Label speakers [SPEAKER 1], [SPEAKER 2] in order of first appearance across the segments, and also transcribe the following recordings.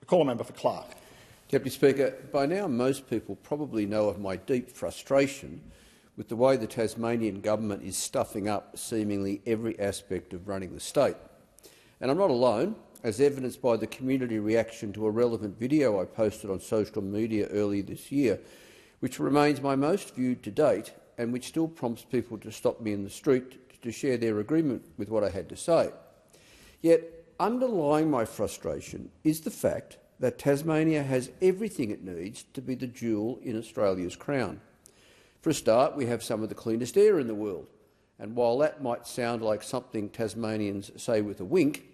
[SPEAKER 1] I call a member for Clark.
[SPEAKER 2] Deputy Speaker, by now most people probably know of my deep frustration with the way the Tasmanian government is stuffing up seemingly every aspect of running the state. And I'm not alone, as evidenced by the community reaction to a relevant video I posted on social media earlier this year, which remains my most viewed to date and which still prompts people to stop me in the street to share their agreement with what I had to say. Yet, underlying my frustration is the fact that Tasmania has everything it needs to be the jewel in Australia's crown. For a start, we have some of the cleanest air in the world, and while that might sound like something Tasmanians say with a wink,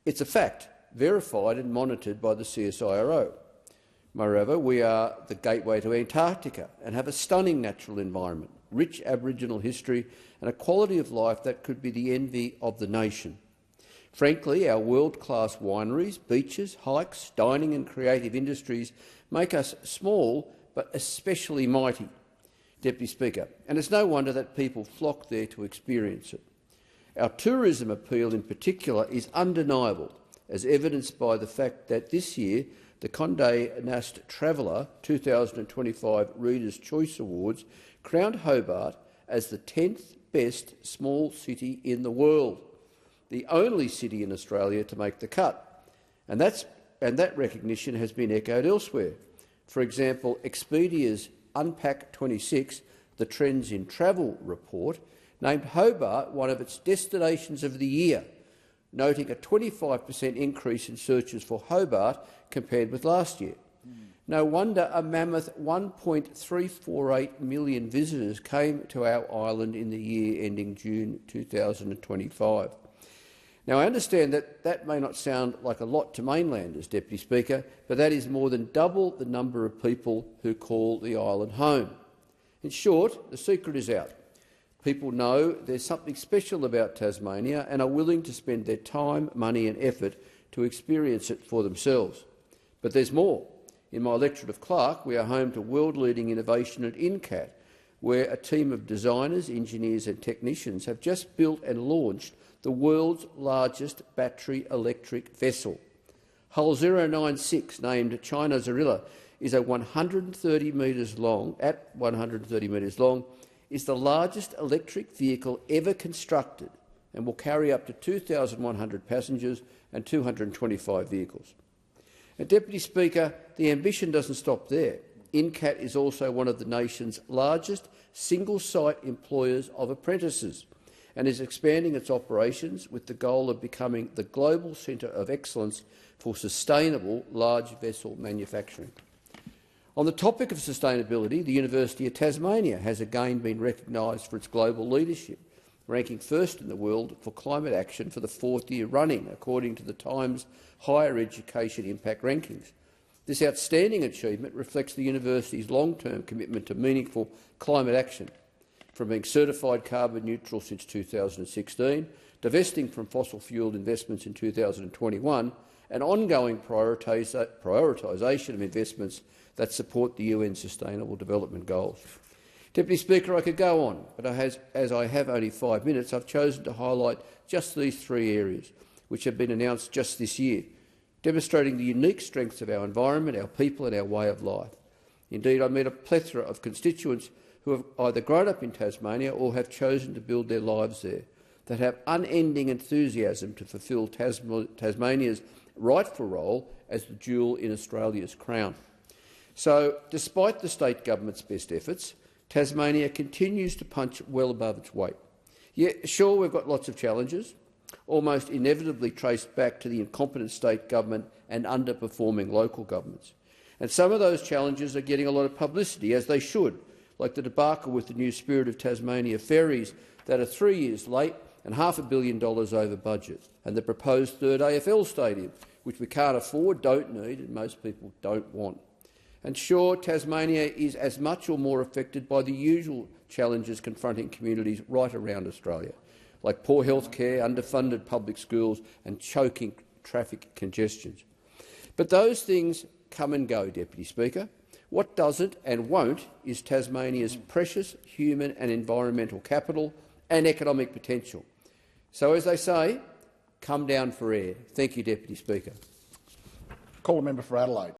[SPEAKER 2] it's a fact, verified and monitored by the CSIRO. Moreover, we are the gateway to Antarctica and have a stunning natural environment, rich Aboriginal history and a quality of life that could be the envy of the nation. Frankly, our world-class wineries, beaches, hikes, dining and creative industries make us small but especially mighty, Deputy Speaker, and it's no wonder that people flock there to experience it. Our tourism appeal in particular is undeniable, as evidenced by the fact that this year the Condé Nast Traveller 2025 Readers' Choice Awards crowned Hobart as the 10th best small city in the world, the only city in Australia to make the cut, and that recognition has been echoed elsewhere. For example, Expedia's Unpack 26, the Trends in Travel report, named Hobart one of its destinations of the year, noting a 25% increase in searches for Hobart compared with last year. No wonder a mammoth 1.348 million visitors came to our island in the year ending June 2025. Now, I understand that that may not sound like a lot to mainlanders, Deputy Speaker, but that is more than double the number of people who call the island home. In short, the secret is out. People know there's something special about Tasmania and are willing to spend their time, money and effort to experience it for themselves. But there's more. In my electorate of Clark, we are home to world-leading innovation at INCAT, where a team of designers, engineers and technicians have just built and launched the world's largest battery electric vessel. Hull 096, named China Zarilla, is 130 metres long, is the largest electric vehicle ever constructed and will carry up to 2,100 passengers and 225 vehicles. And, Deputy Speaker, the ambition doesn't stop there. INCAT is also one of the nation's largest single-site employers of apprentices and is expanding its operations with the goal of becoming the global centre of excellence for sustainable large vessel manufacturing. On the topic of sustainability, the University of Tasmania has again been recognised for its global leadership, ranking first in the world for climate action for the 4th year running, according to the Times Higher Education Impact Rankings. This outstanding achievement reflects the university's long-term commitment to meaningful climate action, from being certified carbon neutral since 2016, divesting from fossil fuel investments in 2021, and ongoing prioritisation of investments that support the UN Sustainable Development Goals. Deputy Speaker, I could go on, but as I have only 5 minutes, I've chosen to highlight just these 3 areas, which have been announced just this year, demonstrating the unique strengths of our environment, our people and our way of life. Indeed, I met a plethora of constituents who have either grown up in Tasmania or have chosen to build their lives there, that have unending enthusiasm to fulfil Tasmania's rightful role as the jewel in Australia's crown. So, despite the state government's best efforts, Tasmania continues to punch well above its weight. Yeah, sure, we've got lots of challenges, almost inevitably traced back to the incompetent state government and underperforming local governments. And some of those challenges are getting a lot of publicity, as they should, like the debacle with the new Spirit of Tasmania ferries that are 3 years late and $500 million over budget, and the proposed third AFL stadium, which we can't afford, don't need and most people don't want. And sure, Tasmania is as much or more affected by the usual challenges confronting communities right around Australia, like poor health care, underfunded public schools and choking traffic congestions. But those things come and go, Deputy Speaker. What doesn't and won't is Tasmania's precious human and environmental capital and economic potential. So, as they say, come down for air. Thank you, Deputy Speaker.
[SPEAKER 1] Call a member for Adelaide.